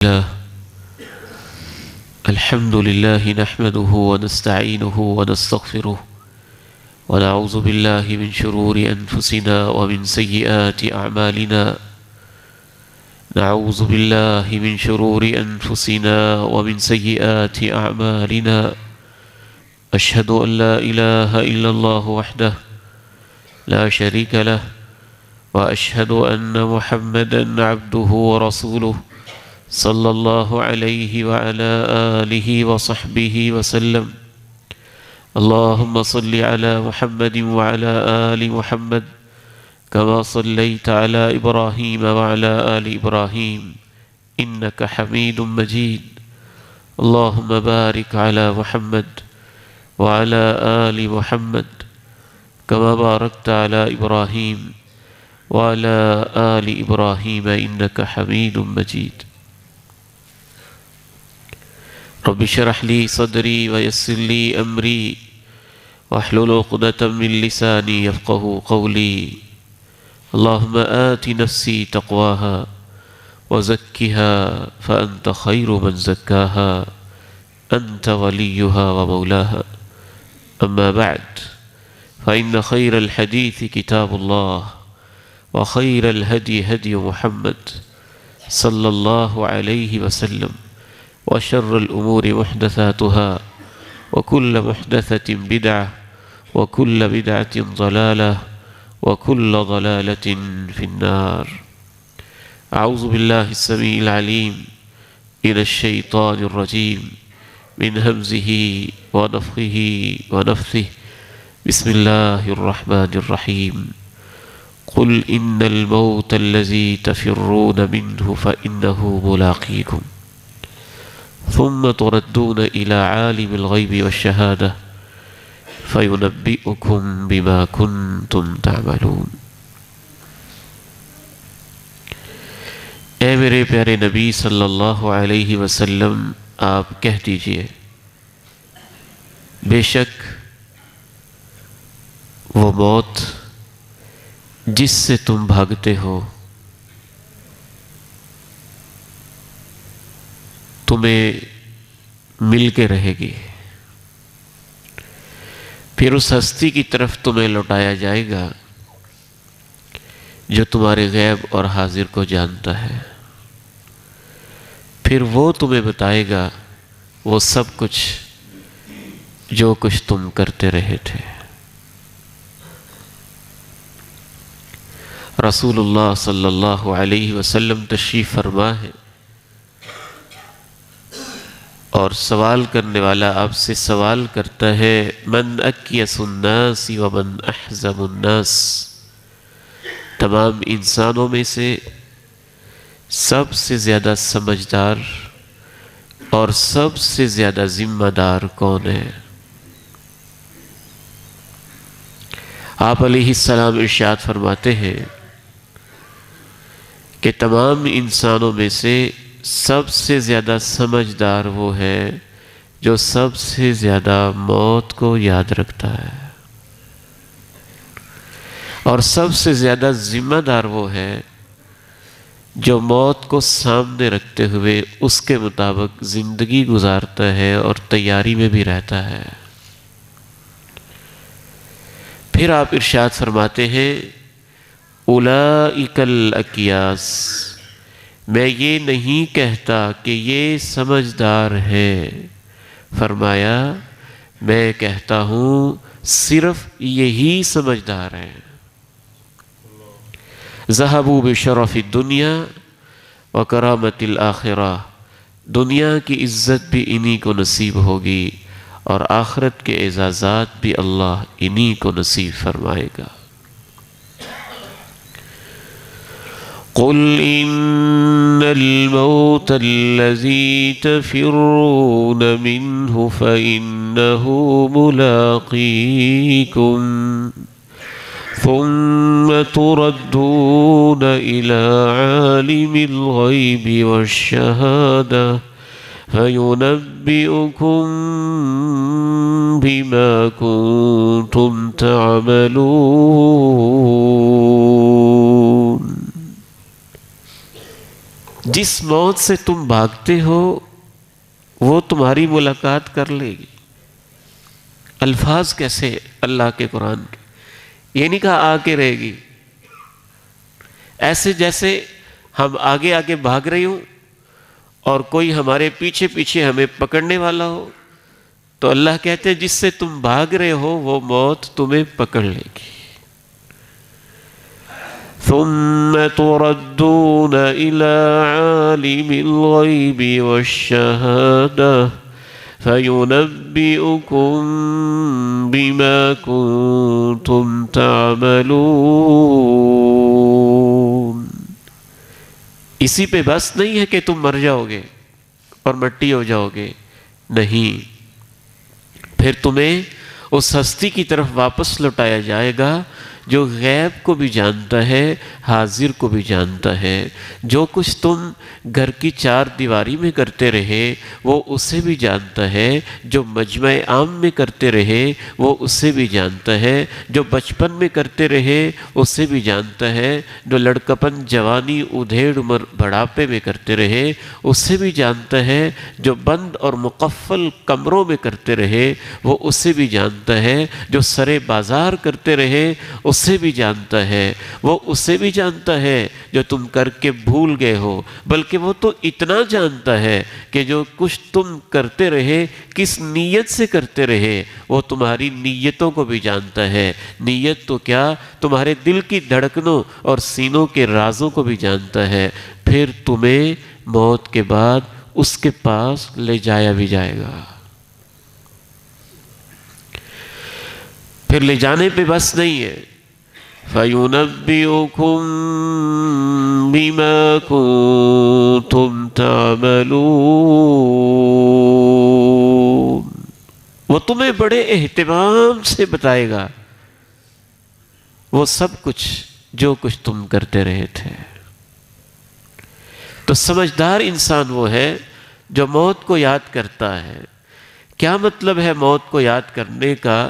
الله الحمد لله نحمده ونستعينه ونستغفره ونعوذ بالله من شرور أنفسنا ومن سيئات أعمالنا نعوذ بالله من شرور أنفسنا ومن سيئات أعمالنا أشهد أن لا إله إلا الله وحده لا شريك له وأشهد أن محمدًا عبده ورسوله صلى الله عليه وعلى آله وصحبه وسلم اللهم صل على محمد وعلى آل محمد كما صليت على إبراهيم وعلى آل إبراهيم إنك حميد مجيد اللهم بارك على محمد وعلى آل محمد كما باركت على إبراهيم وعلى آل إبراهيم إنك حميد مجيد رب اشرح لي صدري ويسر لي أمري واحلل عقدة من لساني يفقهوا قولي اللهم آت نفسي تقواها وزكها فأنت خير من زكاها أنت وليها ومولاها أما بعد فإن خير الحديث كتاب الله وخير الهدي هدي محمد صلى الله عليه وسلم وشر الأمور محدثاتها وكل محدثة بدعة وكل بدعة ضلالة وكل ضلالة في النار أعوذ بالله السميع العليم من الشيطان الرجيم من همزه ونفخه ونفثه بسم الله الرحمن الرحيم قل إن الموت الذي تفرون منه فإنه ملاقيكم ثم تردون إلى عالم الغيب والشهادة فينبئكم بما كنتم تعملون اے میرے پیارے نبی صلی اللہ علیہ وسلم آپ کہہ دیجئے بے شک وہ موت جس سے تم بھاگتے ہو تمہیں مل کے رہے گی، پھر اس ہستی کی طرف تمہیں لوٹایا جائے گا جو تمہارے غیب اور حاضر کو جانتا ہے، پھر وہ تمہیں بتائے گا وہ سب کچھ جو کچھ تم کرتے رہے تھے۔ رسول اللہ صلی اللہ علیہ وسلم تشریف فرما ہے اور سوال کرنے والا آپ سے سوال کرتا ہے من اکیس الناس ومن احزم الناس، تمام انسانوں میں سے سب سے زیادہ سمجھدار اور سب سے زیادہ ذمہ دار کون ہے؟ آپ علیہ السلام ارشاد فرماتے ہیں کہ تمام انسانوں میں سے سب سے زیادہ سمجھدار وہ ہے جو سب سے زیادہ موت کو یاد رکھتا ہے، اور سب سے زیادہ ذمہ دار وہ ہے جو موت کو سامنے رکھتے ہوئے اس کے مطابق زندگی گزارتا ہے اور تیاری میں بھی رہتا ہے۔ پھر آپ ارشاد فرماتے ہیں اولئک الاکیاس، میں یہ نہیں کہتا کہ یہ سمجھدار ہے، فرمایا میں کہتا ہوں صرف یہی سمجھدار ہیں۔ ذہبوا بشرف الدنیا وکرامت الآخرہ، دنیا کی عزت بھی انہی کو نصیب ہوگی اور آخرت کے اعزازات بھی اللہ انہی کو نصیب فرمائے گا۔ قل إن الموت الذي تفرون منه فإنه ملاقيكم ثم تردون إلى عالم الغيب والشهادة فينبئكم بما كنتم تعملون۔ جس موت سے تم بھاگتے ہو وہ تمہاری ملاقات کر لے گی۔ الفاظ کیسے اللہ کے قرآن کے، یہ نہیں کہا آ کے رہے گی، ایسے جیسے ہم آگے آگے بھاگ رہے ہوں اور کوئی ہمارے پیچھے پیچھے ہمیں پکڑنے والا ہو، تو اللہ کہتے ہیں جس سے تم بھاگ رہے ہو وہ موت تمہیں پکڑ لے گی۔ ثم تردون الى عالم الغیب والشہادہ فَيُنَبِّئُكُم بِمَا كُنتُمْ تَعْمَلُونَ۔ اسی پہ بس نہیں ہے کہ تم مر جاؤ گے اور مٹی ہو جاؤ گے، نہیں، پھر تمہیں اس ہستی کی طرف واپس لوٹایا جائے گا جو غیب کو بھی جانتا ہے، حاضر کو بھی جانتا ہے۔ جو کچھ تم گھر کی چار دیواری میں کرتے رہے وہ اسے بھی جانتا ہے، جو مجمع عام میں کرتے رہے وہ اسے بھی جانتا ہے، جو بچپن میں کرتے رہے اسے بھی جانتا ہے، جو لڑکپن، جوانی، ادھیڑ عمر، بڑھاپے میں کرتے رہے اسے بھی جانتا ہے، جو بند اور مقفل کمروں میں کرتے رہے وہ اسے بھی جانتا ہے، جو سرے بازار کرتے رہے اسے بھی جانتا ہے، وہ اسے بھی جانتا ہے جو تم کر کے بھول گئے ہو، بلکہ وہ تو اتنا جانتا ہے کہ جو کچھ تم کرتے رہے کس نیت سے کرتے رہے وہ تمہاری نیتوں کو بھی جانتا ہے۔ نیت تو کیا، تمہارے دل کی دھڑکنوں اور سینوں کے رازوں کو بھی جانتا ہے۔ پھر تمہیں موت کے بعد اس کے پاس لے جایا بھی جائے گا۔ پھر لے جانے پہ بس نہیں ہے، فَيُنَبِّئُكُم بِمَا كُنتُمْ تَعْمَلُونَ۔ وہ تمہیں بڑے اہتمام سے بتائے گا وہ سب کچھ جو کچھ تم کرتے رہے تھے۔ تو سمجھدار انسان وہ ہے جو موت کو یاد کرتا ہے۔ کیا مطلب ہے موت کو یاد کرنے کا؟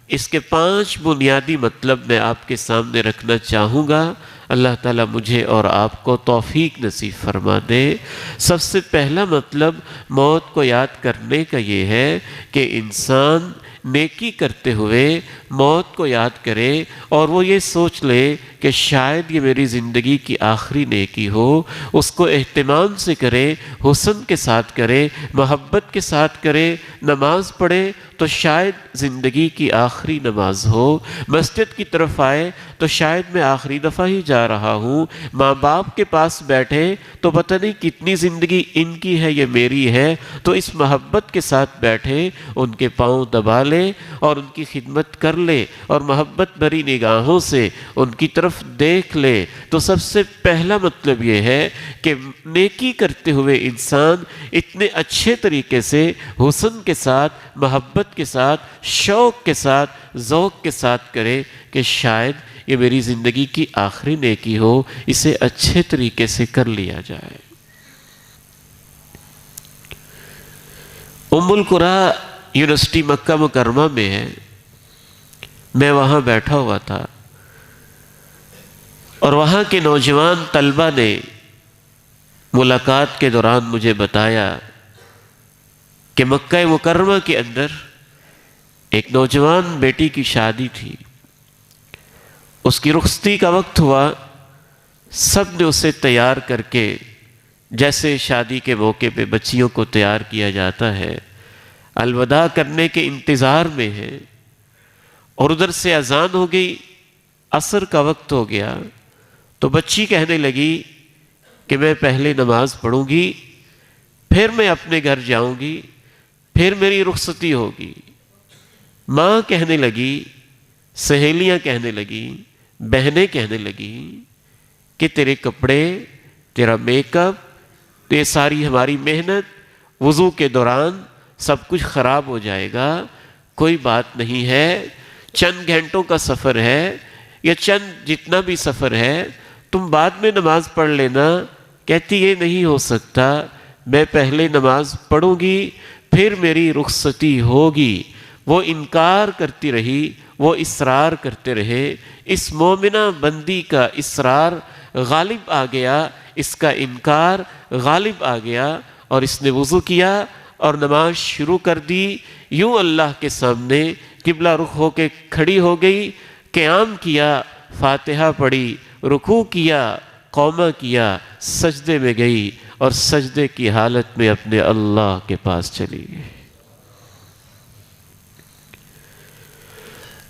اس کے 5 بنیادی مطلب میں آپ کے سامنے رکھنا چاہوں گا۔ اللہ تعالیٰ مجھے اور آپ کو توفیق نصیب فرما دے۔ سب سے پہلا مطلب موت کو یاد کرنے کا یہ ہے کہ انسان نیکی کرتے ہوئے موت کو یاد کرے اور وہ یہ سوچ لے کہ شاید یہ میری زندگی کی آخری نیکی ہو، اس کو اہتمام سے کرے، حسن کے ساتھ کرے، محبت کے ساتھ کرے، نماز پڑھے تو شاید زندگی کی آخری نماز ہو، مسجد کی طرف آئے تو شاید میں آخری دفعہ ہی جا رہا ہوں، ماں باپ کے پاس بیٹھے تو پتہ نہیں کتنی زندگی ان کی ہے یہ میری ہے، تو اس محبت کے ساتھ بیٹھے، ان کے پاؤں دبا لے اور ان کی خدمت کر لے اور محبت بھری نگاہوں سے ان کی طرف دیکھ لے۔ تو سب سے پہلا مطلب یہ ہے کہ نیکی کرتے ہوئے انسان اتنے اچھے طریقے سے، حسن کے ساتھ، محبت کے ساتھ، شوق کے ساتھ، ذوق کے ساتھ کرے کہ شاید یہ میری زندگی کی آخری نیکی ہو، اسے اچھے طریقے سے کر لیا جائے۔ ام القریٰ یونیورسٹی مکہ مکرمہ میں ہے، میں وہاں بیٹھا ہوا تھا اور وہاں کے نوجوان طلبہ نے ملاقات کے دوران مجھے بتایا کہ مکہ مکرمہ کے اندر ایک نوجوان بیٹی کی شادی تھی، اس کی رخصتی کا وقت ہوا، سب نے اسے تیار کر کے جیسے شادی کے موقع پہ بچیوں کو تیار کیا جاتا ہے، الوداع کرنے کے انتظار میں ہے، اور ادھر سے اذان ہو گئی، عصر کا وقت ہو گیا، تو بچی کہنے لگی کہ میں پہلے نماز پڑھوں گی، پھر میں اپنے گھر جاؤں گی، پھر میری رخصتی ہوگی۔ ماں کہنے لگی، سہیلیاں کہنے لگیں، بہنیں کہنے لگیں کہ تیرے کپڑے، تیرا میک اپ، یہ ساری ہماری محنت وضو کے دوران سب کچھ خراب ہو جائے گا، کوئی بات نہیں ہے، چند گھنٹوں کا سفر ہے یا چند جتنا بھی سفر ہے، تم بعد میں نماز پڑھ لینا۔ کہتی یہ نہیں ہو سکتا، میں پہلے نماز پڑھوں گی پھر میری رخصتی ہوگی۔ وہ انکار کرتی رہی، وہ اصرار کرتے رہے۔ اس مومنہ بندی کا اصرار غالب آ گیا، اس کا انکار غالب آ گیا، اور اس نے وضو کیا اور نماز شروع کر دی۔ یوں اللہ کے سامنے قبلہ رخ ہو کے کھڑی ہو گئی، قیام کیا، فاتحہ پڑھی، رکوع کیا، قومہ کیا، سجدے میں گئی، اور سجدے کی حالت میں اپنے اللہ کے پاس چلی گئی۔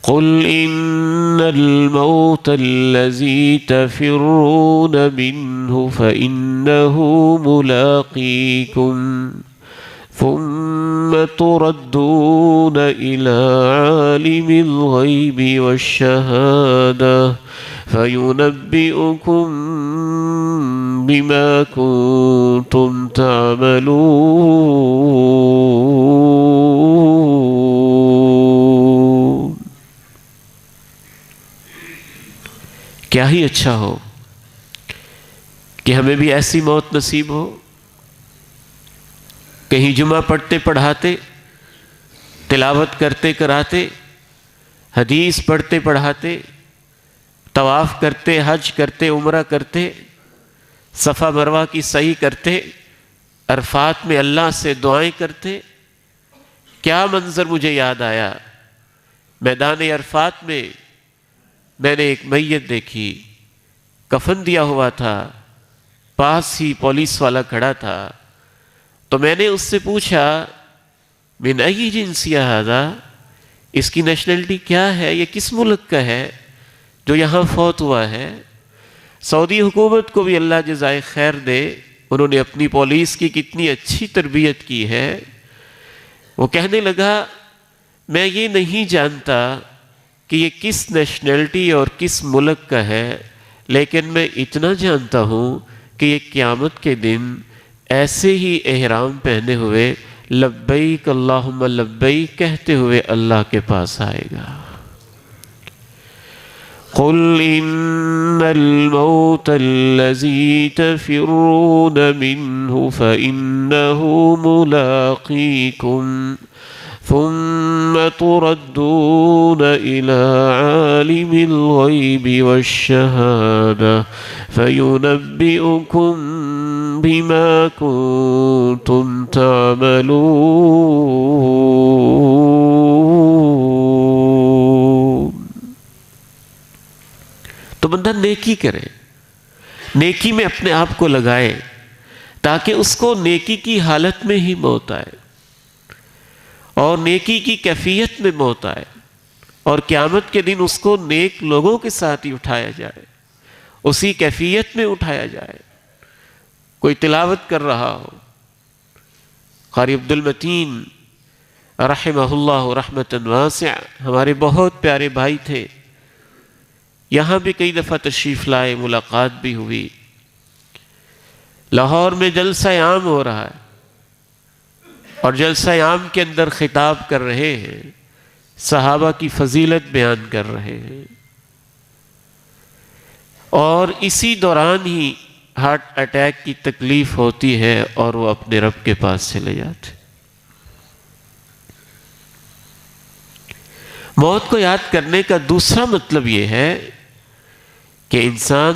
قل ان الموت الذي تفرون منه فإنه ملاقيكم ثم تردون إلى عالم الغيب والشهادة فينبئكم بما كنتم تعملون۔ کیا ہی اچھا ہو کہ ہمیں بھی ایسی موت نصیب ہو، کہیں جمعہ پڑھتے پڑھاتے، تلاوت کرتے کراتے، حدیث پڑھتے پڑھاتے، طواف کرتے، حج کرتے، عمرہ کرتے، صفا مروہ کی سعی کرتے، عرفات میں اللہ سے دعائیں کرتے۔ کیا منظر مجھے یاد آیا، میدان عرفات میں میں نے ایک میت دیکھی، کفن دیا ہوا تھا، پاس ہی پولیس والا کھڑا تھا، تو میں نے اس سے پوچھا من ای جنسیہ ھذا، اس کی نیشنلٹی کیا ہے، یہ کس ملک کا ہے جو یہاں فوت ہوا ہے۔ سعودی حکومت کو بھی اللہ جزائے خیر دے، انہوں نے اپنی پولیس کی کتنی اچھی تربیت کی ہے۔ وہ کہنے لگا میں یہ نہیں جانتا کہ یہ کس نیشنلٹی اور کس ملک کا ہے، لیکن میں اتنا جانتا ہوں کہ یہ قیامت کے دن ایسے ہی احرام پہنے ہوئے لبیک اللہم لبیک کہتے ہوئے اللہ کے پاس آئے گا۔ قل ان الموت الذی تفرون منه فإنه ملاقیکم ثم تردون إلى عالم الغيب والشهادة فينبئكم بما كنتم تعملون۔ تو بندہ نیکی کرے، نیکی میں اپنے آپ کو لگائے تاکہ اس کو نیکی کی حالت میں ہی موت آئے اور نیکی کی کیفیت میں موت آئے، اور قیامت کے دن اس کو نیک لوگوں کے ساتھ ہی اٹھایا جائے، اسی کیفیت میں اٹھایا جائے۔ کوئی تلاوت کر رہا ہو، قاری عبد المتین رحمہ اللہ رحمۃ واسعہ ہمارے بہت پیارے بھائی تھے، یہاں بھی کئی دفعہ تشریف لائے، ملاقات بھی ہوئی۔ لاہور میں جلسہ عام ہو رہا ہے اور جلسہ عام کے اندر خطاب کر رہے ہیں، صحابہ کی فضیلت بیان کر رہے ہیں، اور اسی دوران ہی ہارٹ اٹیک کی تکلیف ہوتی ہے اور وہ اپنے رب کے پاس چلے جاتے۔ موت کو یاد کرنے کا دوسرا مطلب یہ ہے کہ انسان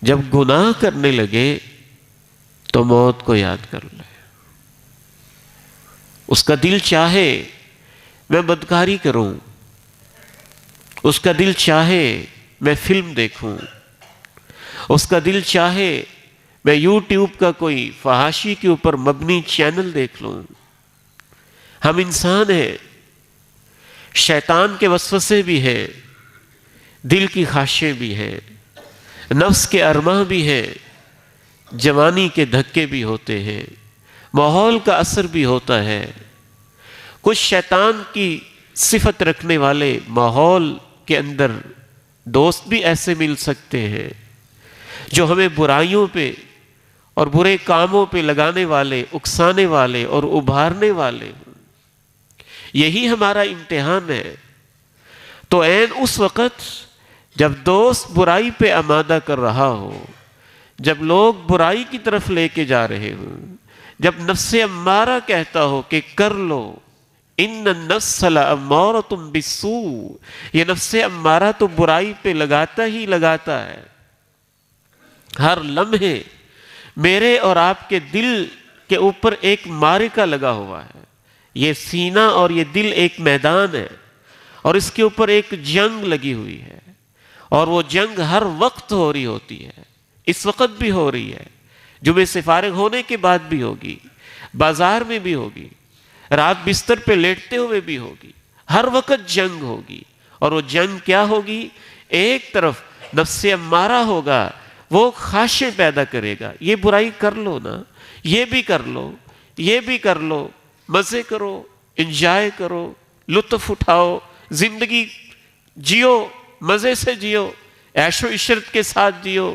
جب گناہ کرنے لگے تو موت کو یاد کر لے۔ اس کا دل چاہے میں بدکاری کروں، اس کا دل چاہے میں فلم دیکھوں، اس کا دل چاہے میں یوٹیوب کا کوئی فحاشی کے اوپر مبنی چینل دیکھ لوں۔ ہم انسان ہیں، شیطان کے وسوسے بھی ہیں، دل کی خواہشیں بھی ہیں، نفس کے ارماں بھی ہیں، جوانی کے دھکے بھی ہوتے ہیں، ماحول کا اثر بھی ہوتا ہے۔ کچھ شیطان کی صفت رکھنے والے ماحول کے اندر دوست بھی ایسے مل سکتے ہیں جو ہمیں برائیوں پہ اور برے کاموں پہ لگانے والے، اکسانے والے اور ابھارنے والے ہوں۔ یہی ہمارا امتحان ہے۔ تو عین اس وقت جب دوست برائی پہ آمادہ کر رہا ہو، جب لوگ برائی کی طرف لے کے جا رہے ہوں، جب نفس امارہ کہتا ہو کہ کر لو، ان النفس لامارۃ بالسوء، یہ نفس امارہ تو برائی پہ لگاتا ہی لگاتا ہے، ہر لمحے میرے اور آپ کے دل کے اوپر ایک معرکہ لگا ہوا ہے. یہ سینہ اور یہ دل ایک میدان ہے اور اس کے اوپر ایک جنگ لگی ہوئی ہے، اور وہ جنگ ہر وقت ہو رہی ہوتی ہے. اس وقت بھی ہو رہی ہے، جمعے سے فارغ ہونے کے بعد بھی ہوگی، بازار میں بھی ہوگی، رات بستر پہ لیٹتے ہوئے بھی ہوگی. ہر وقت جنگ ہوگی. اور وہ جنگ کیا ہوگی؟ ایک طرف نفس امارہ ہوگا، وہ خواہشیں پیدا کرے گا. یہ برائی کر لو نا، یہ بھی کر لو، یہ بھی کر لو، مزے کرو، انجوائے کرو، لطف اٹھاؤ، زندگی جیو، مزے سے جیو، عیش و عشرت کے ساتھ جیو،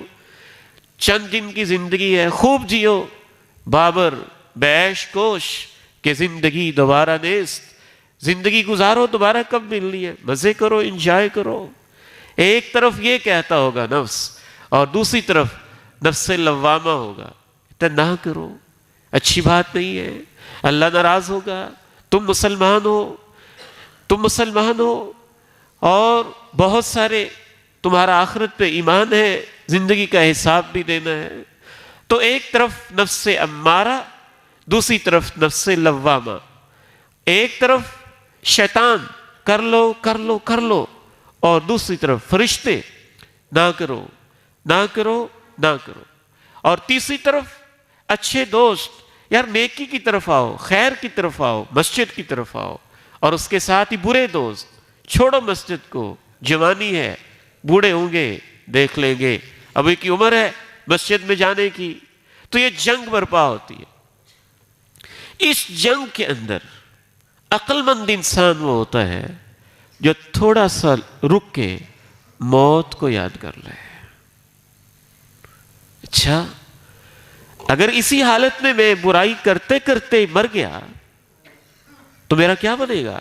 چند دن کی زندگی ہے، خوب جیو. بابر بیش کوش کہ زندگی دوبارہ نیست. زندگی گزارو، دوبارہ کب ملنی ہے، مزے کرو، انجوائے کرو. ایک طرف یہ کہتا ہوگا نفس، اور دوسری طرف نفس لوامہ ہوگا، نہ کرو، اچھی بات نہیں ہے، اللہ ناراض ہوگا، تم مسلمان ہو اور بہت سارے تمہارا آخرت پہ ایمان ہے، زندگی کا حساب بھی دینا ہے. تو ایک طرف نفس امارہ، دوسری طرف نفس لوامہ. ایک طرف شیطان کر لو کر لو کر لو، اور دوسری طرف فرشتے نہ کرو نہ کرو نہ کرو. اور تیسری طرف اچھے دوست، یار نیکی کی طرف آؤ، خیر کی طرف آؤ، مسجد کی طرف آؤ. اور اس کے ساتھ ہی برے دوست، چھوڑو مسجد کو، جوانی ہے، بوڑھے ہوں گے دیکھ لیں گے، ابھی کی عمر ہے مسجد میں جانے کی. تو یہ جنگ برپا ہوتی ہے. اس جنگ کے اندر عقل مند انسان وہ ہوتا ہے جو تھوڑا سا رک کے موت کو یاد کر لے. اچھا، اگر اسی حالت میں برائی کرتے کرتے مر گیا تو میرا کیا بنے گا؟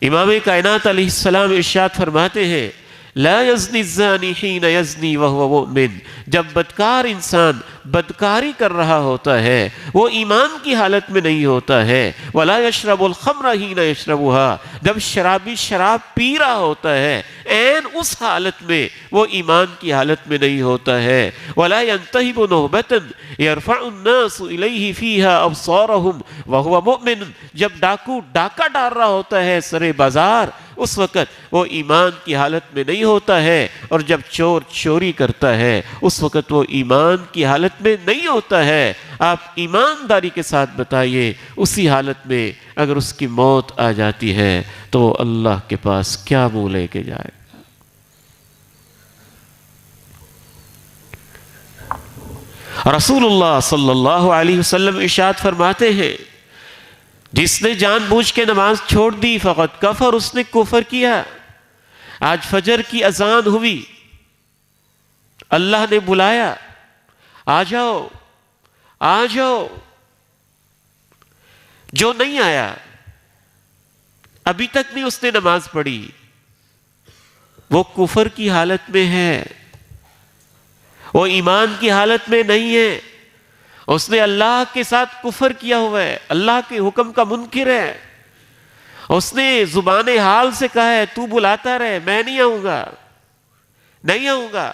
امام کائنات علیہ السلام ارشاد فرماتے ہیں، لا یزنی الزانی حین یزنی وہو مؤمن. جب بدکار انسان بدکاری کر رہا ہوتا ہے وہ ایمان کی حالت میں نہیں ہوتا ہے. ولا یشرب الخمر حین یشربها. جب شرابی شراب پی رہا ہوتا ہے عین اس حالت میں وہ ایمان کی حالت میں نہیں ہوتا ہے. ولا ینتہب نہبة یرفع الناس الیہ فیہا ابصارہم وہو مؤمن. جب ڈاکو ڈاکہ ڈال رہا ہوتا ہے سر بازار، اس وقت وہ ایمان کی حالت میں نہیں ہوتا ہے. اور جب چور چوری کرتا ہے اس وقت وہ ایمان کی حالت میں نہیں ہوتا ہے. آپ ایمانداری کے ساتھ بتائیے، اسی حالت میں اگر اس کی موت آ جاتی ہے تو وہ اللہ کے پاس کیا منہ لے کے جائے گا؟ رسول اللہ صلی اللہ علیہ وسلم ارشاد فرماتے ہیں، جس نے جان بوجھ کے نماز چھوڑ دی فقط کفر، اس نے کفر کیا. آج فجر کی اذان ہوئی، اللہ نے بلایا، آ جاؤ آ جاؤ. جو نہیں آیا، ابھی تک نہیں اس نے نماز پڑھی، وہ کفر کی حالت میں ہے، وہ ایمان کی حالت میں نہیں ہے. اس نے اللہ کے ساتھ کفر کیا ہوا ہے، اللہ کے حکم کا منکر ہے. اس نے زبان حال سے کہا ہے تو بلاتا رہے، میں نہیں آؤں گا نہیں آؤں گا.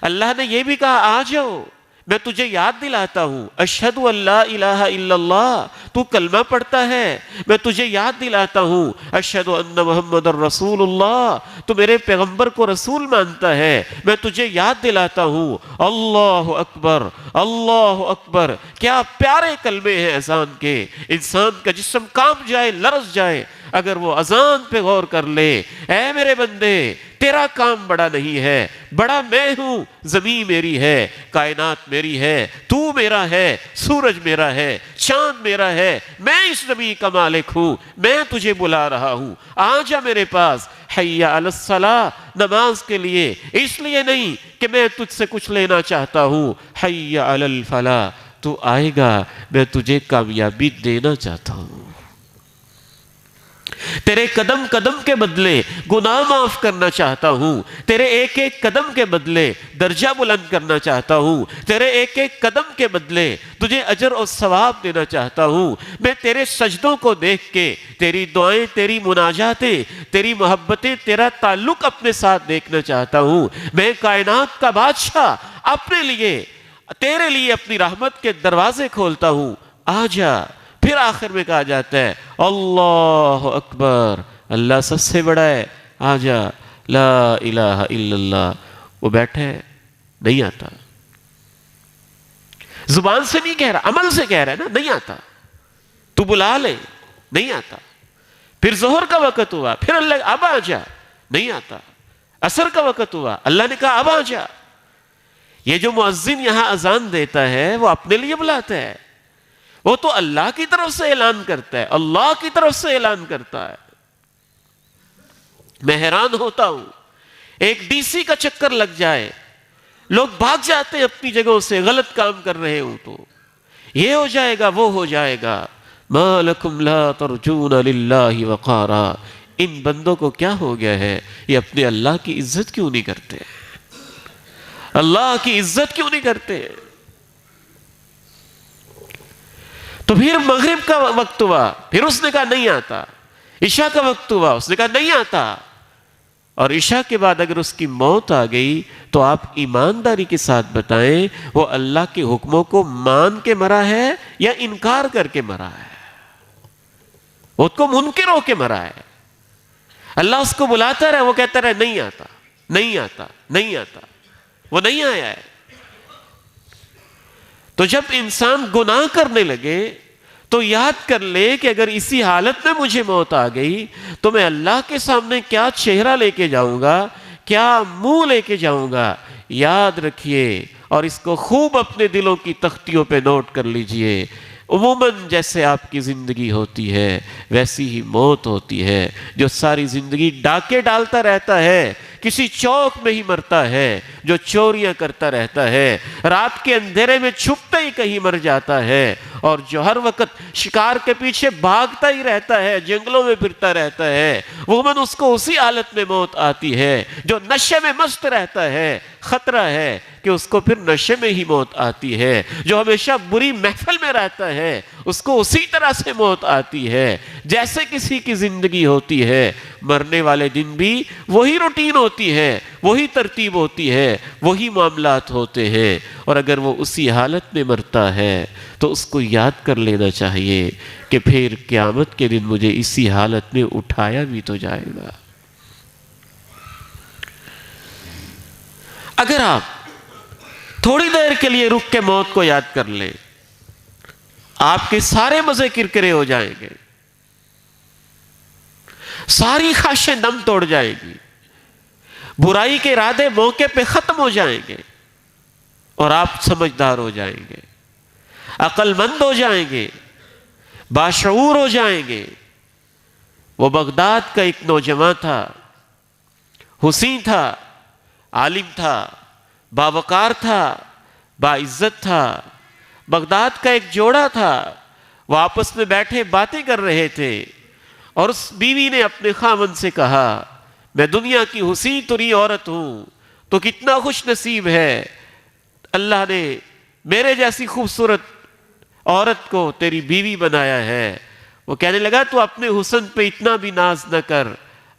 اللہ نے یہ بھی کہا آ جاؤ، میں تجھے یاد دلاتا ہوں، اشہد ان لا الہ الا اللہ. تو کلمہ پڑھتا ہے، میں تجھے یاد دلاتا ہوں، اشہد ان محمد الرسول اللہ. تو میرے پیغمبر کو رسول مانتا ہے، میں تجھے یاد دلاتا ہوں، اللہ اکبر اللہ اکبر. کیا پیارے کلمے ہیں اذان کے، انسان کا جسم کانپ جائے، لرز جائے اگر وہ اذان پہ غور کر لے. اے میرے بندے، تیرا کام بڑا نہیں ہے، بڑا میں ہوں. زمین میری ہے، کائنات میری ہے، تو میرا ہے، سورج میرا ہے، چاند میرا ہے، میں اس نبی کا مالک ہوں، میں تجھے بلا رہا ہوں، آ جا میرے پاس. حی علی الصلاۃ، نماز کے لیے، اس لیے نہیں کہ میں تجھ سے کچھ لینا چاہتا ہوں. حی علی الفلاح، تو آئے گا، میں تجھے کامیابی دینا چاہتا ہوں. تیرے قدم قدم کے بدلے گناہ معاف کرنا چاہتا ہوں، تیرے ایک ایک قدم کے بدلے درجہ بلند کرنا چاہتا ہوں، تیرے ایک ایک قدم کے بدلے تجھے اجر اور ثواب دینا چاہتا ہوں۔ میں تیرے سجدوں کو دیکھ کے تیری دعائیں، تیری مناجاتیں، تیری محبتیں، تیرا تعلق اپنے ساتھ دیکھنا چاہتا ہوں۔ میں کائنات کا بادشاہ اپنے لیے، تیرے لیے اپنی رحمت کے دروازے کھولتا ہوں، آ جا۔ پھر آخر میں کہا جاتا ہے اللہ اکبر، اللہ سب سے بڑا ہے، آ جا، لا الہ الا اللہ۔ وہ بیٹھے، نہیں آتا، زبان سے نہیں کہہ رہا، عمل سے کہہ رہا ہے نا، نہیں آتا، تو بلا لے، نہیں آتا۔ پھر ظہر کا وقت ہوا، پھر اللہ اب آ جا، نہیں آتا۔ عصر کا وقت ہوا، اللہ نے کہا اب آ جا۔ یہ جو مؤذن یہاں اذان دیتا ہے وہ اپنے لیے بلاتا ہے، وہ تو اللہ کی طرف سے اعلان کرتا ہے، اللہ کی طرف سے اعلان کرتا ہے۔ میں حیران ہوتا ہوں، ایک ڈی سی کا چکر لگ جائے، لوگ بھاگ جاتے ہیں اپنی جگہوں سے، غلط کام کر رہے ہوں تو یہ ہو جائے گا، وہ ہو جائے گا۔ ما لکم لا ترجون للہ وقارا، ان بندوں کو کیا ہو گیا ہے، یہ اپنے اللہ کی عزت کیوں نہیں کرتے، اللہ کی عزت کیوں نہیں کرتے؟ تو پھر مغرب کا وقت ہوا، پھر اس نے کہا نہیں آتا۔ عشاء کا وقت ہوا، اس نے کہا نہیں آتا۔ اور عشاء کے بعد اگر اس کی موت آ گئی تو آپ ایمانداری کے ساتھ بتائیں وہ اللہ کے حکموں کو مان کے مرا ہے یا انکار کر کے مرا ہے؟ وہ اس کو منکر ہو کے مرا ہے۔ اللہ اس کو بلاتا رہا، وہ کہتا رہا نہیں آتا، نہیں آتا، نہیں آتا، وہ نہیں آیا ہے۔ تو جب انسان گناہ کرنے لگے تو یاد کر لے کہ اگر اسی حالت میں مجھے موت آ گئی تو میں اللہ کے سامنے کیا چہرہ لے کے جاؤں گا، کیا منہ لے کے جاؤں گا۔ یاد رکھیے اور اس کو خوب اپنے دلوں کی تختیوں پہ نوٹ کر لیجئے، عموماً جیسے آپ کی زندگی ہوتی ہے ویسی ہی موت ہوتی ہے۔ جو ساری زندگی ڈاکے ڈالتا رہتا ہے کسی چوک میں ہی مرتا ہے، جو چوریاں کرتا رہتا ہے رات کے اندھیرے میں چھپتے ہی کہیں مر جاتا ہے، اور جو ہر وقت شکار کے پیچھے بھاگتا ہی رہتا ہے، جنگلوں میں پھرتا رہتا ہے، عموماً اس کو اسی حالت میں موت آتی ہے۔ جو نشے میں مست رہتا ہے، خطرہ ہے کہ اس کو پھر نشے میں ہی موت آتی ہے۔ جو ہمیشہ بری محفل میں رہتا ہے اس کو اسی طرح سے موت آتی ہے۔ جیسے کسی کی زندگی ہوتی ہے، مرنے والے دن بھی وہی روٹین ہوتی ہے، وہی ترتیب ہوتی ہے، وہی معاملات ہوتے ہیں۔ اور اگر وہ اسی حالت میں مرتا ہے تو اس کو یاد کر لینا چاہیے کہ پھر قیامت کے دن مجھے اسی حالت میں اٹھایا بھی تو جائے گا۔ اگر آپ تھوڑی دیر کے لیے رک کے موت کو یاد کر لیں، آپ کے سارے مزے کرکرے ہو جائیں گے، ساری خواہشیں دم توڑ جائیں گی، برائی کے ارادے موقع پہ ختم ہو جائیں گے، اور آپ سمجھدار ہو جائیں گے، عقل مند ہو جائیں گے، باشعور ہو جائیں گے۔ وہ بغداد کا ایک نوجوان تھا، حسین تھا، عالم تھا، باوقار تھا، باعزت تھا۔ بغداد کا ایک جوڑا تھا، وہ آپس میں بیٹھے باتیں کر رہے تھے، اور اس بیوی نے اپنے خاوند سے کہا میں دنیا کی حسین تری عورت ہوں، تو کتنا خوش نصیب ہے، اللہ نے میرے جیسی خوبصورت عورت کو تیری بیوی بنایا ہے۔ وہ کہنے لگا تو اپنے حسن پہ اتنا بھی ناز نہ کر،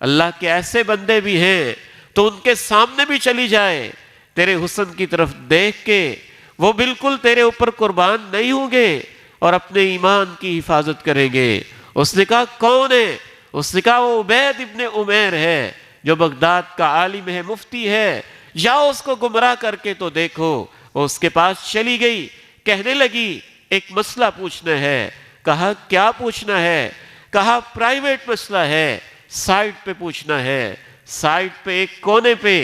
اللہ کے ایسے بندے بھی ہیں تو ان کے سامنے بھی چلی جائے، تیرے حسن کی طرف دیکھ کے وہ بالکل تیرے اوپر قربان نہیں ہوں گے اور اپنے ایمان کی حفاظت کریں گے۔ اس نے کہا کون ہے؟ اس نے کہا وہ عبید ابن عمیر ہے، جو بغداد کا عالم ہے، مفتی ہے، جاؤ اس کو گمراہ کر کے تو دیکھو۔ وہ اس کے پاس چلی گئی، کہنے لگی ایک مسئلہ پوچھنا ہے۔ کہا کیا پوچھنا ہے؟ کہا پرائیویٹ مسئلہ ہے، سائٹ پہ پوچھنا ہے۔ سائٹ پہ ایک کونے پہ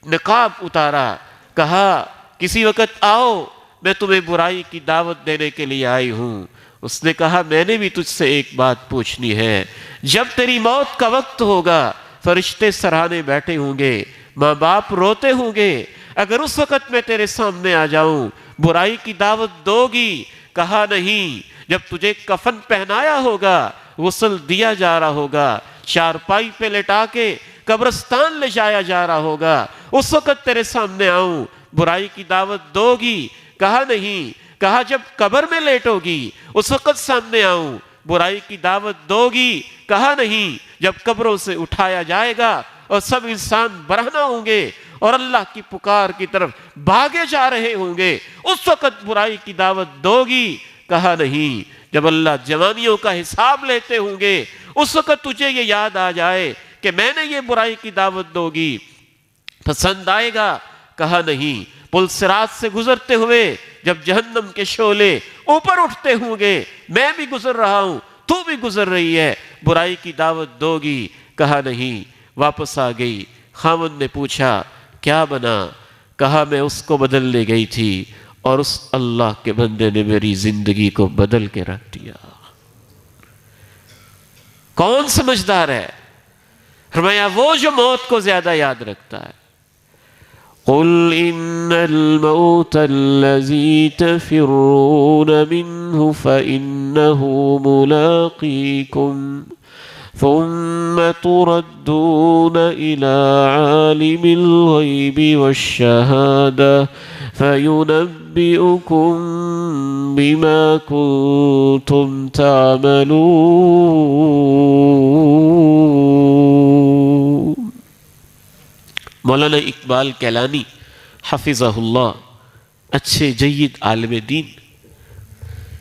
نقاب اتارا، کہا کسی وقت آؤ، میں تمہیں برائی کی دعوت دینے کے لیے آئی ہوں۔ اس نے کہا میں نے بھی تجھ سے ایک بات پوچھنی ہے، جب تیری موت کا وقت ہوگا فرشتے سراہنے بیٹھے ہوں گے، ماں باپ روتے ہوں گے، اگر اس وقت میں تیرے سامنے آ جاؤں برائی کی دعوت دو گی؟ کہا نہیں، جب تجھے کفن پہنایا ہوگا غسل دیا جا رہا ہوگا، چارپائی پہ لٹا کے قبرستان لے جایا جا رہا ہوگا، اس وقت تیرے سامنے آؤں، برائی کی دعوت دو گی؟ کہا نہیں۔ کہا جب قبر میں لیٹو گی اس وقت سامنے آؤں، برائی کی دعوت دو گی؟ کہا نہیں۔ جب قبروں سے اٹھایا جائے گا اور سب انسان برہنہ ہوں گے اور اللہ کی پکار کی طرف بھاگے جا رہے ہوں گے، اس وقت برائی کی دعوت دو گی؟ کہا نہیں۔ جب اللہ جوانیوں کا حساب لیتے ہوں گے اس وقت تجھے یہ یاد آ جائے کہ میں نے یہ برائی کی دعوت دو گی، پسند آئے گا؟ کہا نہیں۔ پل صراط سے گزرتے ہوئے جب جہنم کے شعلے اوپر اٹھتے ہوں گے، میں بھی گزر رہا ہوں، تو بھی گزر رہی ہے، برائی کی دعوت دو گی؟ کہا نہیں۔ واپس آ گئی، خاوند نے پوچھا کیا بنا؟ کہا میں اس کو بدلنے گئی تھی اور اس اللہ کے بندے نے میری زندگی کو بدل کے رکھ دیا۔ کون سمجھدار ہے؟ فرمایا وہ جو موت کو زیادہ یاد رکھتا ہے۔ قل ان الموت الذي تفرون منه فإنه ملاقيكم ثم تردون إلى عالم الغيب والشهادة فينبئكم بما كنتم تعملون۔ مولانا اقبال کیلانی حفظہ اللہ، اچھے جید عالم دین،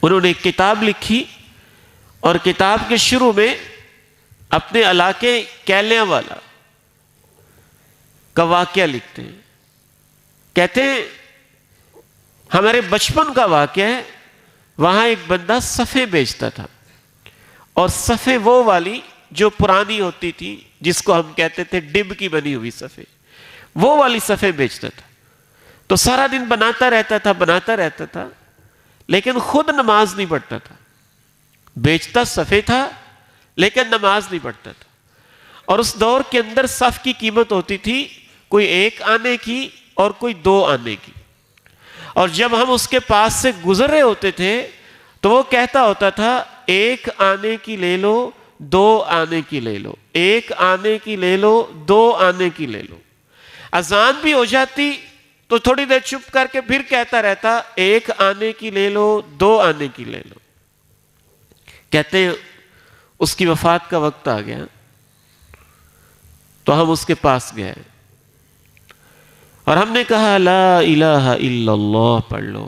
انہوں نے ایک کتاب لکھی اور کتاب کے شروع میں اپنے علاقے کیلیاں والا کا واقعہ لکھتے ہیں۔ کہتے ہیں ہمارے بچپن کا واقعہ ہے، وہاں ایک بندہ صفیں بیچتا تھا، اور صفیں وہ والی جو پرانی ہوتی تھی جس کو ہم کہتے تھے ڈب کی بنی ہوئی صفیں، وہ والی صفیں بیچتا تھا۔ تو سارا دن بناتا رہتا تھا لیکن خود نماز نہیں پڑھتا تھا، بیچتا صفیں تھا لیکن نماز نہیں پڑھتا تھا۔ اور اس دور کے اندر صف کی قیمت ہوتی تھی کوئی 1 آنے کی اور کوئی 2 آنے کی، اور جب ہم اس کے پاس سے گزر رہے ہوتے تھے تو وہ کہتا ہوتا تھا 1 آنے کی لے لو، 2 آنے کی لے لو، 1 آنے کی لے لو، 2 آنے کی لے لو۔ اذان بھی ہو جاتی تو تھوڑی دیر چپ کر کے پھر کہتا رہتا 1 آنے کی لے لو، 2 آنے کی لے لو۔ کہتے ہیں اس کی وفات کا وقت آ گیا تو ہم اس کے پاس گئے اور ہم نے کہا لا الہ الا اللہ پڑھ لو،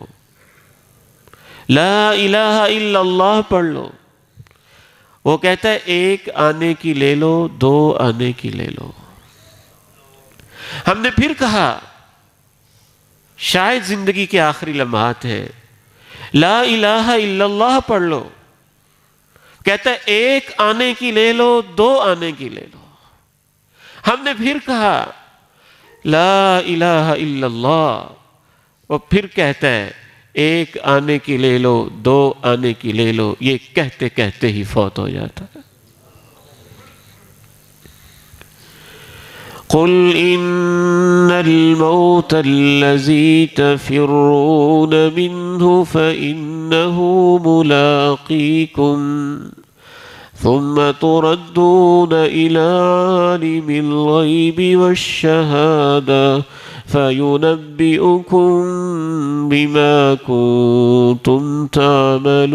لا الہ الا اللہ پڑھ لو۔ وہ کہتا ہے 1 آنے کی لے لو، 2 آنے کی لے لو۔ ہم نے پھر کہا شاید زندگی کے آخری لمحات ہیں، لا الہ الا اللہ پڑھ لو۔ کہتا ہے 1 آنے کی لے لو، 2 آنے کی لے لو۔ ہم نے پھر کہا لا الہ الا اللہ، وہ پھر کہتا ہے 1 آنے کی لے لو، 2 آنے کی لے لو۔ یہ کہتے کہتے ہی فوت ہو جاتا ہے۔ قل ان الموت الذي تفرون منه فإنه ملاقيكم ثم تردون إلى عالم الغيب والشهادة فينبئكم بما كنتم تعملون۔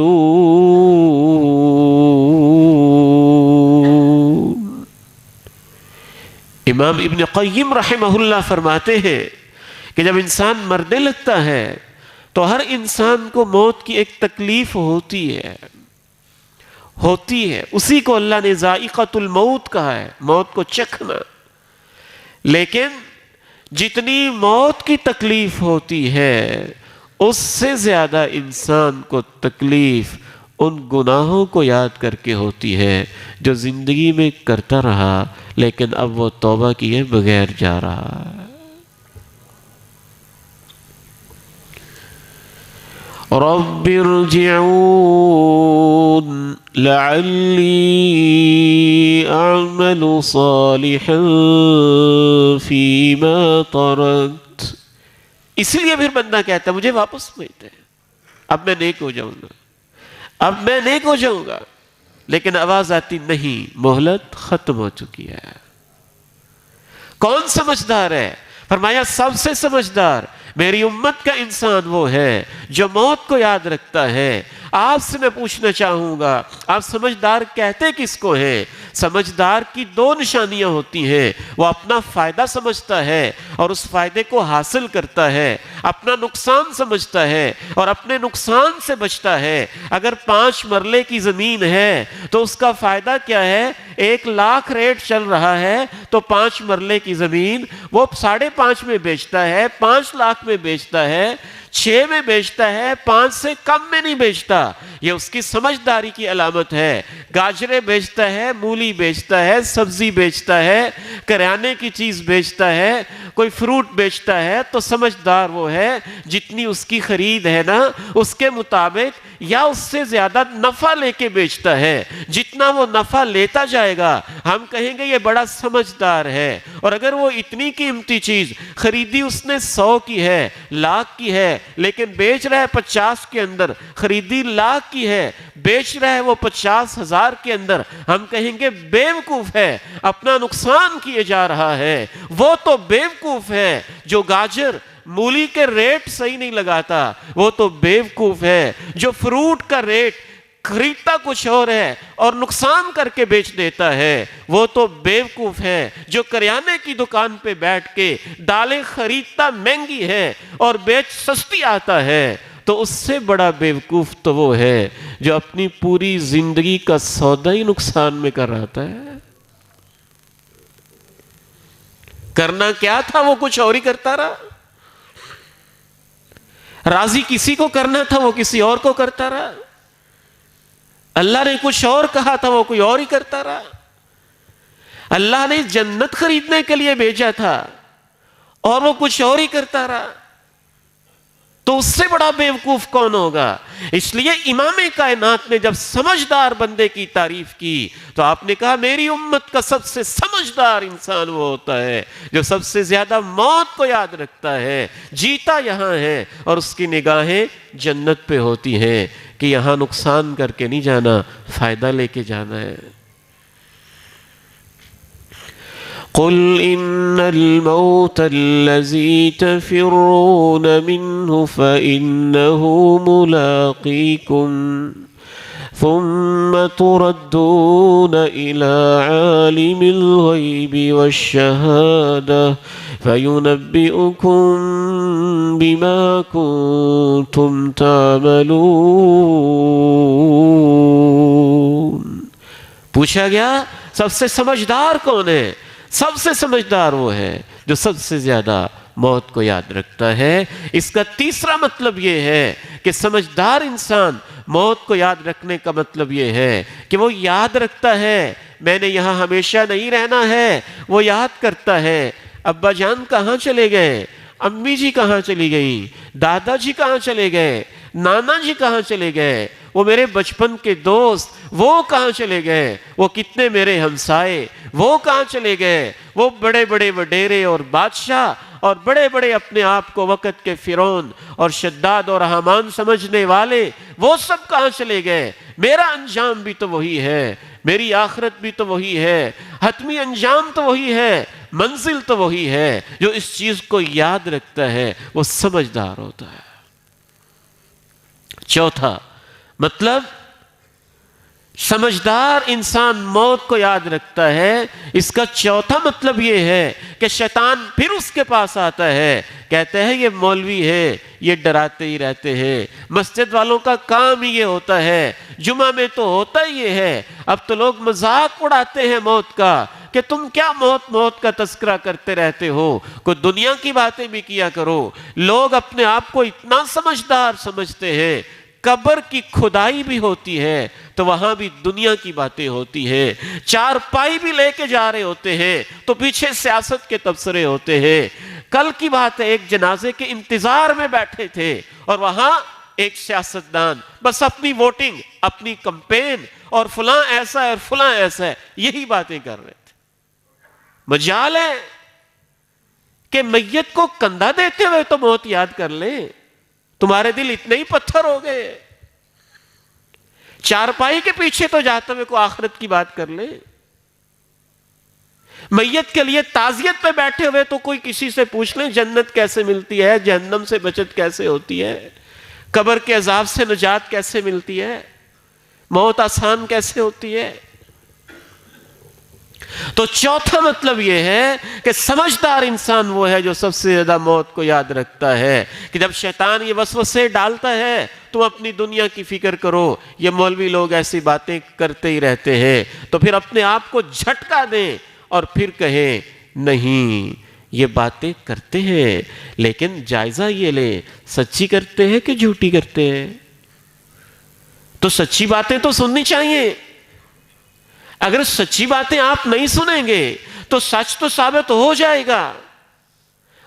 امام ابن قیم رحمہ اللہ فرماتے ہیں کہ جب انسان مرنے لگتا ہے تو ہر انسان کو موت کی ایک تکلیف ہوتی ہے، اسی کو اللہ نے ذائقۃ الموت کہا ہے، موت کو چکھنا۔ لیکن جتنی موت کی تکلیف ہوتی ہے اس سے زیادہ انسان کو تکلیف ان گناہوں کو یاد کر کے ہوتی ہے جو زندگی میں کرتا رہا لیکن اب وہ توبہ کیے بغیر جا رہا ہے۔ رب ارجعون لعلی اعمل صالحا فیما ترکت۔ اس لیے پھر بندہ کہتا ہے مجھے واپس بھیج دے، اب میں نیک ہو جاؤں گا، اب میں نیک ہو جاؤں گا۔ لیکن آواز آتی نہیں، مہلت ختم ہو چکی ہے۔ کون سمجھدار ہے؟ فرمایا سب سے سمجھدار میری امت کا انسان وہ ہے جو موت کو یاد رکھتا ہے۔ آپ سے میں پوچھنا چاہوں گا، آپ سمجھدار کہتے کس کو ہیں؟ سمجھدار کی دو نشانیاں ہوتی ہیں، وہ اپنا فائدہ سمجھتا ہے اور اس فائدے کو حاصل کرتا ہے، اپنا نقصان سمجھتا ہے اور اپنے نقصان سے بچتا ہے۔ اگر 5 مرلے کی زمین ہے تو اس کا فائدہ کیا ہے؟ 1,00,000 ریٹ چل رہا ہے تو 5 مرلے کی زمین وہ 5.5 میں بیچتا ہے، 5 لاکھ میں بیچتا ہے، 6 میں بیچتا ہے، 5 سے کم میں نہیں بیچتا۔ یہ اس کی سمجھداری کی علامت ہے۔ گاجریں بیچتا ہے، مولی بیچتا ہے، سبزی بیچتا ہے، کریانے کی چیز بیچتا ہے، کوئی فروٹ بیچتا ہے تو سمجھدار وہ ہے جتنی اس کی خرید ہے نا اس کے مطابق یا اس سے زیادہ نفع لے کے بیچتا ہے۔ جتنا وہ نفع لیتا جائے گا ہم کہیں گے یہ بڑا سمجھدار ہے۔ اور اگر وہ اتنی قیمتی چیز خریدی اس نے 100 کی ہے، 1,00,000 کی ہے، لیکن بیچ رہا ہے 50 کے اندر، خریدی 1,00,000 کی ہے، بیچ رہا ہے وہ 50,000 کے اندر، ہم کہیں گے بیوقوف ہے، اپنا نقصان کیے جا رہا ہے۔ وہ تو بیوقوف ہے جو گاجر مولی کے ریٹ صحیح نہیں لگاتا، وہ تو بیوقوف ہے جو فروٹ کا ریٹ خریدتا کچھ اور ہے اور نقصان کر کے بیچ دیتا ہے، وہ تو بیوقوف ہے جو کریانے کی دکان پہ بیٹھ کے دالیں خریدتا مہنگی ہے اور بیچ سستی آتا ہے۔ تو اس سے بڑا بیوقوف تو وہ ہے جو اپنی پوری زندگی کا سودا ہی نقصان میں کر رہا ہے۔ کرنا کیا تھا وہ کچھ اور ہی کرتا رہا، راضی کسی کو کرنا تھا وہ کسی اور کو کرتا رہا، اللہ نے کچھ اور کہا تھا وہ کوئی اور ہی کرتا رہا۔ اللہ نے جنت خریدنے کے لیے بھیجا تھا اور وہ کچھ اور ہی کرتا رہا، تو اس سے بڑا بیوقوف کون ہوگا؟ اس لیے امام کائنات نے جب سمجھدار بندے کی تعریف کی تو آپ نے کہا میری امت کا سب سے سمجھدار انسان وہ ہوتا ہے جو سب سے زیادہ موت کو یاد رکھتا ہے، جیتا یہاں ہے اور اس کی نگاہیں جنت پہ ہوتی ہیں کہ یہاں نقصان کر کے نہیں جانا، فائدہ لے کے جانا ہے۔ قل ان الموت الذي تفرون منه فانه ملاقيكم ثم تردون الى عالم الغيب والشهاده فينبئكم بما كنتم تعملون۔ پوچھا گیا سب سے سمجھدار کون ہے؟ سب سے سمجھدار وہ ہے جو سب سے زیادہ موت کو یاد رکھتا ہے۔ اس کا تیسرا مطلب یہ ہے کہ سمجھدار انسان موت کو یاد رکھنے کا مطلب یہ ہے کہ وہ یاد رکھتا ہے میں نے یہاں ہمیشہ نہیں رہنا ہے، وہ یاد کرتا ہے ابا جان کہاں چلے گئے، امی جی کہاں چلی گئی، دادا جی کہاں چلے گئے، نانا جی کہاں چلے گئے، وہ میرے بچپن کے دوست وہ کہاں چلے گئے، وہ کتنے میرے ہمسائے وہ کہاں چلے گئے، وہ بڑے بڑے وڈیرے اور بادشاہ اور بڑے بڑے اپنے آپ کو وقت کے فرعون اور شداد اور حامان سمجھنے والے وہ سب کہاں چلے گئے۔ میرا انجام بھی تو وہی ہے، میری آخرت بھی تو وہی ہے، حتمی انجام تو وہی ہے، منزل تو وہی ہے۔ جو اس چیز کو یاد رکھتا ہے وہ سمجھدار ہوتا ہے۔ چوتھا مطلب سمجھدار انسان موت کو یاد رکھتا ہے، اس کا چوتھا مطلب یہ ہے کہ شیطان پھر اس کے پاس آتا ہے، کہتے ہیں یہ مولوی ہے، یہ ڈراتے ہی رہتے ہیں، مسجد والوں کا کام ہی یہ ہوتا ہے، جمعہ میں تو ہوتا ہی یہ ہے، اب تو لوگ مذاق اڑاتے ہیں موت کا کہ تم کیا موت کا تذکرہ کرتے رہتے ہو، کوئی دنیا کی باتیں بھی کیا کرو۔ لوگ اپنے آپ کو اتنا سمجھدار سمجھتے ہیں، قبر کی کھدائی بھی ہوتی ہے تو وہاں بھی دنیا کی باتیں ہوتی ہیں، چار پائی بھی لے کے جا رہے ہوتے ہیں تو پیچھے سیاست کے تبصرے ہوتے ہیں۔ کل کی بات ہے، ایک جنازے کے انتظار میں بیٹھے تھے اور وہاں ایک سیاستدان بس اپنی ووٹنگ، اپنی کمپین اور فلاں ایسا ہے اور فلاں ایسا ہے، یہی باتیں کر رہے تھے۔ مجال ہے کہ میت کو کندھا دیتے ہوئے تو موت یاد کر لیں، تمہارے دل اتنے ہی پتھر ہو گئے۔ چارپائی کے پیچھے تو جاتے ہوئے کوئی آخرت کی بات کر لے. میت کے لیے تعزیت پہ بیٹھے ہوئے تو کوئی کسی سے پوچھ لیں جنت کیسے ملتی ہے، جہنم سے بچت کیسے ہوتی ہے، قبر کے عذاب سے نجات کیسے ملتی ہے، موت آسان کیسے ہوتی ہے. تو چوتھا مطلب یہ ہے کہ سمجھدار انسان وہ ہے جو سب سے زیادہ موت کو یاد رکھتا ہے. کہ جب شیطان یہ وسوسے ڈالتا ہے تم اپنی دنیا کی فکر کرو، یہ مولوی لوگ ایسی باتیں کرتے ہی رہتے ہیں، تو پھر اپنے آپ کو جھٹکا دیں اور پھر کہیں نہیں یہ باتیں کرتے ہیں لیکن جائزہ یہ لیں سچی کرتے ہیں کہ جھوٹی کرتے ہیں. تو سچی باتیں تو سننی چاہیے. اگر سچی باتیں آپ نہیں سنیں گے تو سچ تو ثابت ہو جائے گا.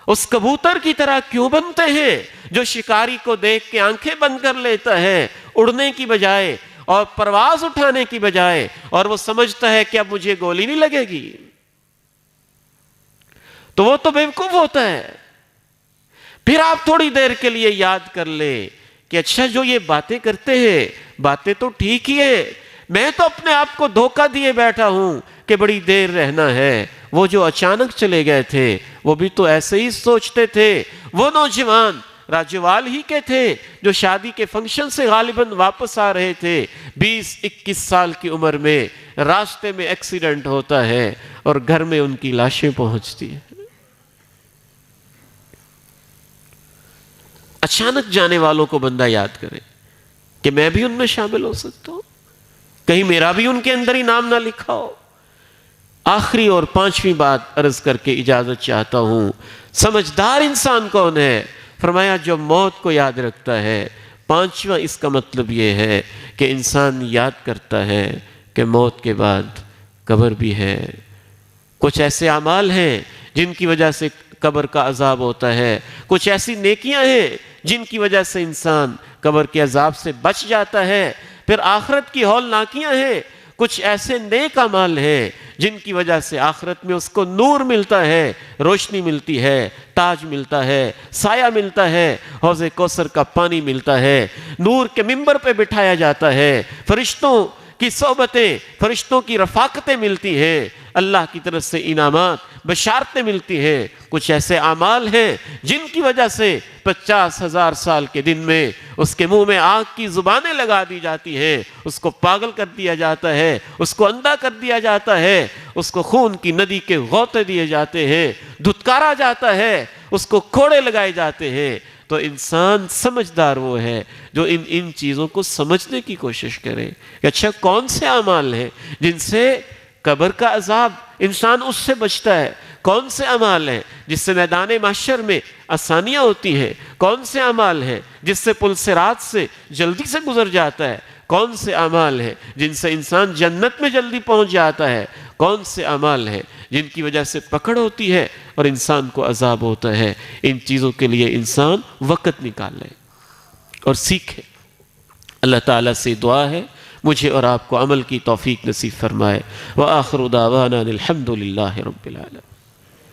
اس کبوتر کی طرح کیوں بنتے ہیں جو شکاری کو دیکھ کے آنکھیں بند کر لیتا ہے اڑنے کی بجائے اور پرواز اٹھانے کی بجائے، اور وہ سمجھتا ہے کہ اب مجھے گولی نہیں لگے گی، تو وہ تو بیوقوف ہوتا ہے. پھر آپ تھوڑی دیر کے لیے یاد کر لیں کہ اچھا جو یہ باتیں کرتے ہیں باتیں تو ٹھیک ہی ہے، میں تو اپنے آپ کو دھوکہ دیے بیٹھا ہوں کہ بڑی دیر رہنا ہے. وہ جو اچانک چلے گئے تھے وہ بھی تو ایسے ہی سوچتے تھے. وہ نوجوان راجوال ہی کے تھے جو شادی کے فنکشن سے غالباً واپس آ رہے تھے، 20-21 سال کی عمر میں راستے میں ایکسیڈنٹ ہوتا ہے اور گھر میں ان کی لاشیں پہنچتی ہیں. اچانک جانے والوں کو بندہ یاد کرے کہ میں بھی ان میں شامل ہو سکتا ہوں، کہیں میرا بھی ان کے اندر ہی نام نہ لکھا ہو. آخری اور پانچویں بات عرض کر کے اجازت چاہتا ہوں. سمجھدار انسان کون ہے؟ فرمایا جو موت کو یاد رکھتا ہے. پانچواں اس کا مطلب یہ ہے کہ انسان یاد کرتا ہے کہ موت کے بعد قبر بھی ہے. کچھ ایسے اعمال ہیں جن کی وجہ سے قبر کا عذاب ہوتا ہے، کچھ ایسی نیکیاں ہیں جن کی وجہ سے انسان قبر کے عذاب سے بچ جاتا ہے. پھر آخرت کی ہولناکیاں ہیں، کچھ ایسے نیک اعمال ہیں جن کی وجہ سے آخرت میں اس کو نور ملتا ہے، روشنی ملتی ہے، تاج ملتا ہے، سایہ ملتا ہے، حوض کوثر کا پانی ملتا ہے، نور کے منبر پہ بٹھایا جاتا ہے، فرشتوں کی صحبتیں، فرشتوں کی رفاقتیں ملتی ہیں، اللہ کی طرف سے انعامات بشارتیں ملتی ہیں. کچھ ایسے اعمال ہیں جن کی وجہ سے 50,000 سال کے دن میں اس کے منہ میں آگ کی زبانیں لگا دی جاتی ہیں، اس کو پاگل کر دیا جاتا ہے، اس کو اندھا کر دیا جاتا ہے، اس کو خون کی ندی کے غوطے دیے جاتے ہیں، دھتکارا جاتا ہے، اس کو کوڑے لگائے جاتے ہیں. تو انسان سمجھدار وہ ہے جو ان چیزوں کو سمجھنے کی کوشش کرے کہ اچھا کون سے اعمال ہیں جن سے قبر کا عذاب انسان اس سے بچتا ہے، کون سے اعمال ہیں جس سے میدان محشر میں آسانیاں ہوتی ہیں، کون سے اعمال ہیں جس سے پل صراط سے جلدی سے گزر جاتا ہے، کون سے اعمال ہیں جن سے انسان جنت میں جلدی پہنچ جاتا ہے، کون سے اعمال ہیں جن کی وجہ سے پکڑ ہوتی ہے اور انسان کو عذاب ہوتا ہے. ان چیزوں کے لیے انسان وقت نکالے اور سیکھے. اللہ تعالیٰ سے دعا ہے مجھے اور آپ کو عمل کی توفیق نصیب فرمائے. وآخر دعوانا الحمد للہ رب العالمین.